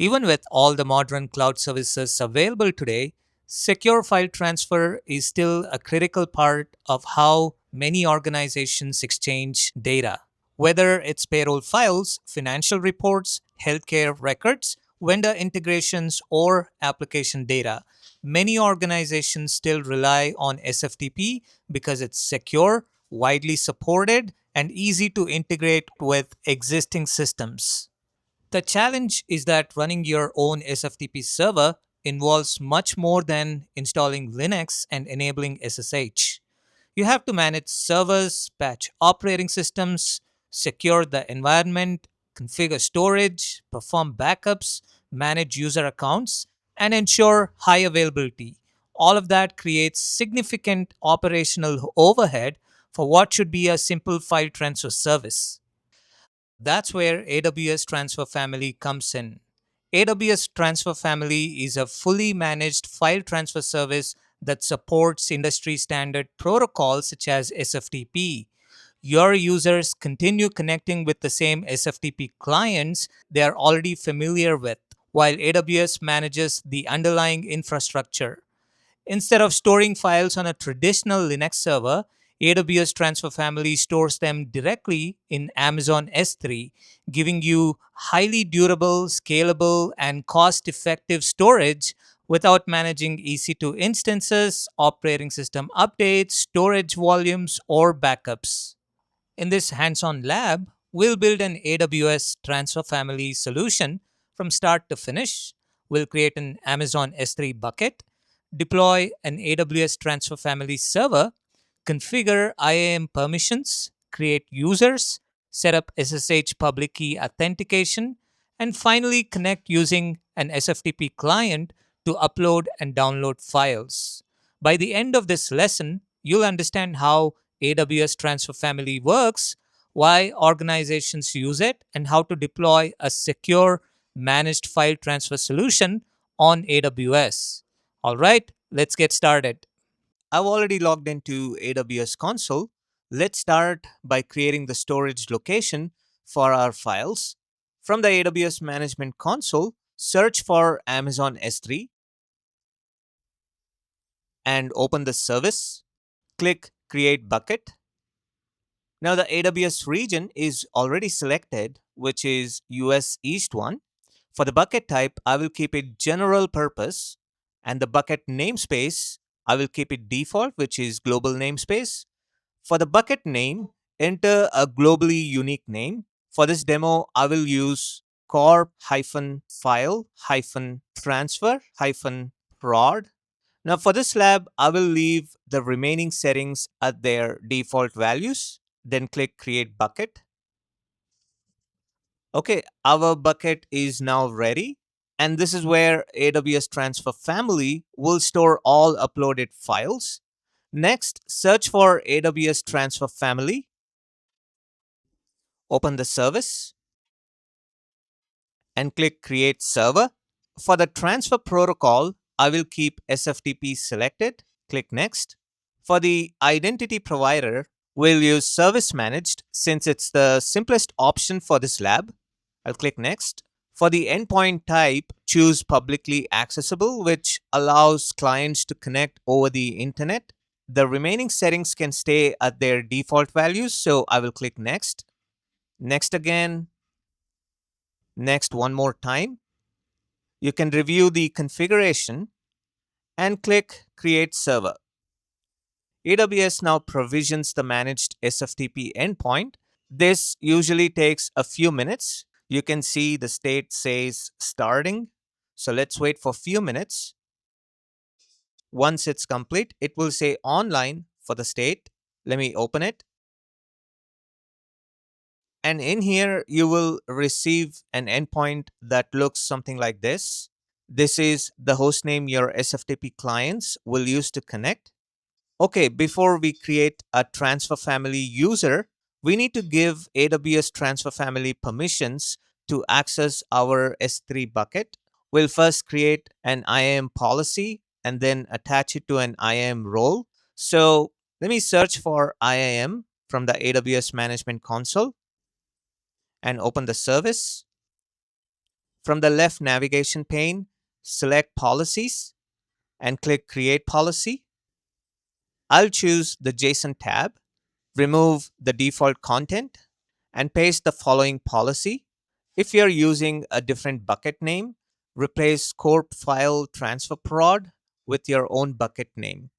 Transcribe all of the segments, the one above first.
Even with all the modern cloud services available today, secure file transfer is still a critical part of how many organizations exchange data. Whether it's payroll files, financial reports, healthcare records, vendor integrations, or application data, many organizations still rely on SFTP because it's secure, widely supported, and easy to integrate with existing systems. The challenge is that running your own SFTP server involves much more than installing Linux and enabling SSH. You have to manage servers, patch operating systems, secure the environment, configure storage, perform backups, manage user accounts, and ensure high availability. All of that creates significant operational overhead for what should be a simple file transfer service. That's where AWS Transfer Family comes in. AWS Transfer Family is a fully managed file transfer service that supports industry standard protocols such as SFTP. Your users continue connecting with the same SFTP clients they are already familiar with, while AWS manages the underlying infrastructure. Instead of storing files on a traditional Linux server, AWS Transfer Family stores them directly in Amazon S3, giving you highly durable, scalable, and cost effective storage without managing EC2 instances, operating system updates, storage volumes, or backups. In this hands on lab, we'll build an AWS Transfer Family solution from start to finish. We'll create an Amazon S3 bucket, deploy an AWS Transfer Family server, configure IAM permissions, create users, set up SSH public key authentication, and finally connect using an SFTP client to upload and download files. By the end of this lesson, you'll understand how AWS Transfer Family works, why organizations use it, and how to deploy a secure managed file transfer solution on AWS. All right, let's get started. I've already logged into AWS console. Let's start by creating the storage location for our files. From the AWS management console, search for Amazon S3 and open the service. Click Create Bucket. Now the AWS region is already selected, which is US East 1. For the bucket type, I will keep it general purpose, and the bucket namespace, I will keep it default, which is global namespace. For the bucket name, enter a globally unique name. For this demo, I will use corp-file-transfer-prod. Now for this lab, I will leave the remaining settings at their default values. Then click Create Bucket. Okay, our bucket is now ready. And this is where AWS Transfer Family will store all uploaded files. Next, search for AWS Transfer Family. Open the service and click Create Server. For the transfer protocol, I will keep SFTP selected. Click Next. For the identity provider, we'll use Service Managed since it's the simplest option for this lab. I'll click Next. For the endpoint type, choose Publicly Accessible, which allows clients to connect over the internet. The remaining settings can stay at their default values, so I will click Next. Next again. Next one more time. You can review the configuration and click Create Server. AWS now provisions the managed SFTP endpoint. This usually takes a few minutes. You can see the state says starting. So let's wait for a few minutes. Once it's complete, it will say online for the state. Let me open it. And in here, you will receive an endpoint that looks something like this. This is the hostname your SFTP clients will use to connect. Okay, before we create a transfer family user, we need to give AWS transfer family permissions to access our S3 bucket. We'll first create an IAM policy and then attach it to an IAM role. So let me search for IAM from the AWS management console and open the service. From the left navigation pane, select Policies and click Create Policy. I'll choose the JSON tab, remove the default content, and paste the following policy. If you're using a different bucket name, replace corp file transfer prod with your own bucket name.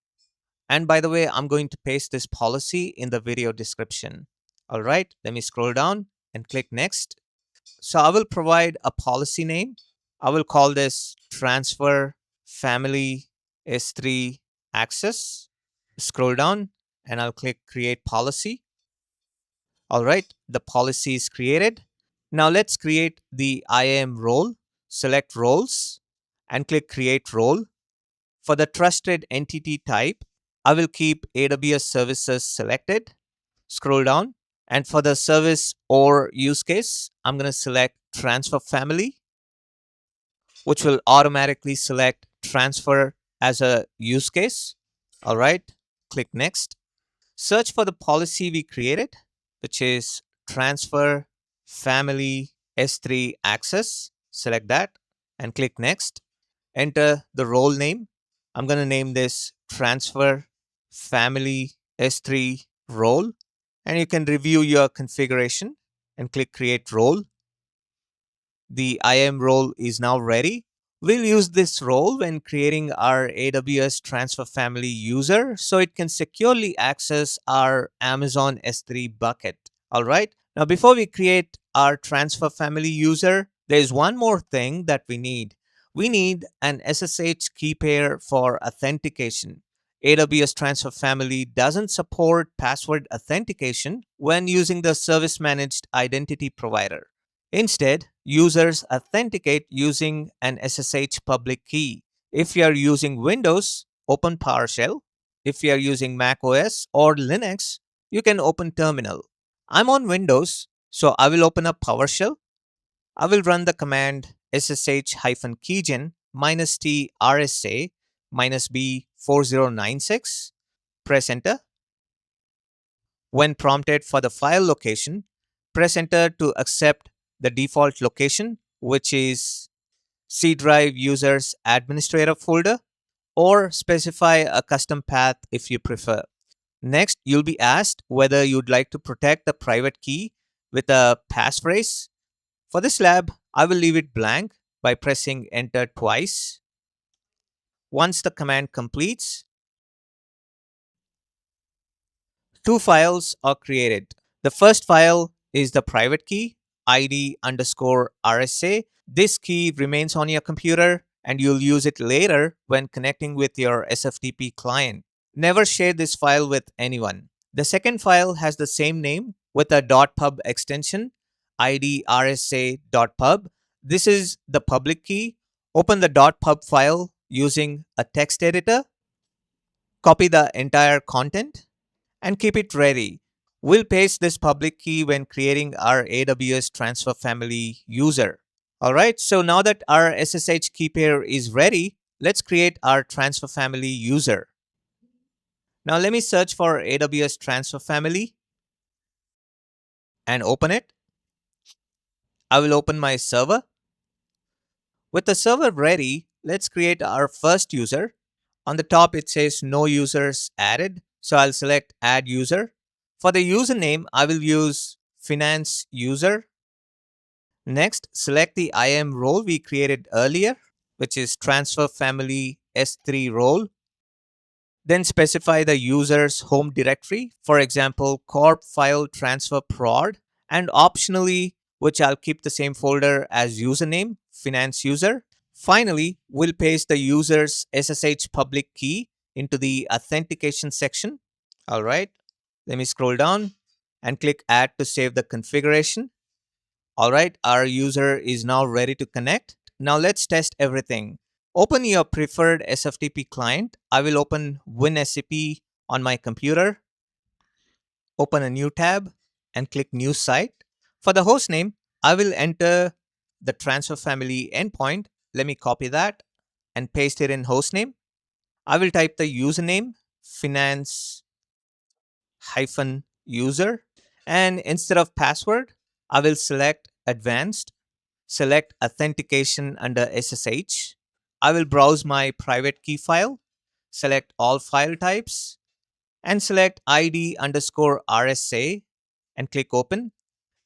And by the way, I'm going to paste this policy in the video description. All right, let me scroll down and click Next. So I will provide a policy name. I will call this Transfer Family S3 Access. Scroll down and I'll click Create Policy. All right, the policy is created. Now let's create the IAM role. Select Roles and click Create Role. For the trusted entity type, I will keep AWS Services selected. Scroll down. And for the service or use case, I'm going to select Transfer Family, which will automatically select Transfer as a use case. All right, click Next. Search for the policy we created, which is Transfer Family S3 Access. Select that and click Next. Enter the role name. I'm going to name this Transfer Family S3 Role. And you can review your configuration and click Create Role. The IAM role is now ready. We'll use this role when creating our AWS Transfer Family user so it can securely access our Amazon S3 bucket. All right. Now, before we create our Transfer Family user, there's one more thing that we need. We need an SSH Key Pair for authentication. AWS Transfer Family doesn't support password authentication when using the service managed identity provider. Instead, users authenticate using an SSH public key. If you are using Windows, open PowerShell. If you are using Mac OS or Linux, you can open Terminal. I'm on Windows, so I will open up PowerShell. I will run the command ssh-keygen -t rsa -b 4096. Press enter. When prompted for the file location, press enter to accept the default location, which is C drive users administrator folder, or specify a custom path if you prefer. Next, you'll be asked whether you'd like to protect the private key with a passphrase. For this lab, I will leave it blank by pressing enter twice. Once the command completes, two files are created. The first file is the private key, ID_RSA. This key remains on your computer and you'll use it later when connecting with your SFTP client. Never share this file with anyone. The second file has the same name with a .pub extension, IDRSA.pub. This is the public key. Open the .pub file using a text editor. Copy the entire content and keep it ready. We'll paste this public key when creating our AWS Transfer Family user. All right, so now that our SSH Key Pair is ready, let's create our Transfer Family user. Now let me search for AWS Transfer Family and open it. I will open my server. With the server ready, let's create our first user. On the top, it says no users added. So I'll select add user. For the username, I will use finance user. Next, select the IAM role we created earlier, which is Transfer Family S3 role. Then specify the user's home directory, for example, corp file transfer prod, and optionally, which I'll keep the same folder as username, finance user. Finally, we'll paste the user's SSH public key into the authentication section. All right, let me scroll down and click add to save the configuration. All right, our user is now ready to connect. Now let's test everything. Open your preferred SFTP client. I will open WinSCP on my computer. Open a new tab and click New Site. For the host name, I will enter the Transfer Family endpoint. Let me copy that and paste it in hostname. I will type the username, finance-user, and instead of password, I will select advanced. select authentication under SSH. I will browse my private key file, select all file types, and select ID underscore RSA and click open.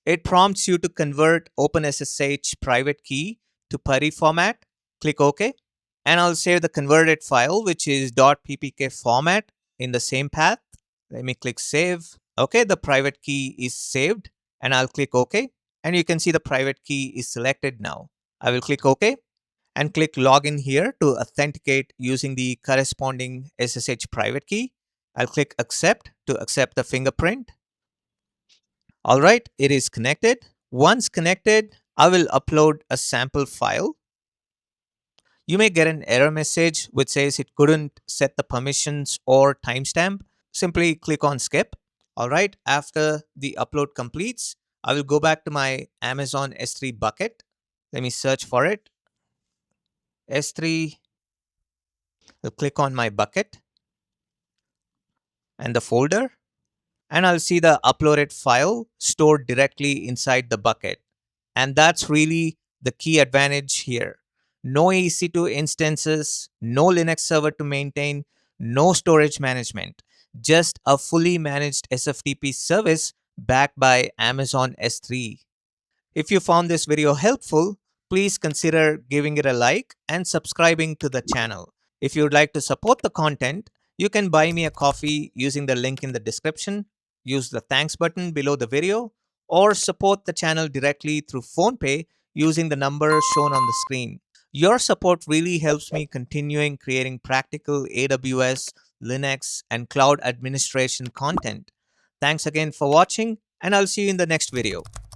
It prompts you to convert OpenSSH private key to PuTTY format. Click OK. And I'll save the converted file, which is .ppk format, in the same path. Let me click save. Okay, the private key is saved, and I'll click OK. And you can see the private key is selected now. I will click OK and click login here to authenticate using the corresponding SSH private key. I'll click accept to accept the fingerprint. All right, it is connected. Once connected, I will upload a sample file. You may get an error message which says it couldn't set the permissions or timestamp. Simply click on skip. All right, after the upload completes, I will go back to my Amazon S3 bucket. Let me search for it. S3, I'll click on my bucket and the folder, and I'll see the uploaded file stored directly inside the bucket. And that's really the key advantage here. No EC2 instances, no Linux server to maintain, no storage management, just a fully managed SFTP service backed by Amazon S3. If you found this video helpful, please consider giving it a like and subscribing to the channel. If you would like to support the content, you can buy me a coffee using the link in the description, use the thanks button below the video, or support the channel directly through PhonePe using the number shown on the screen. Your support really helps me continuing creating practical AWS, Linux, and cloud administration content. Thanks again for watching, and I'll see you in the next video.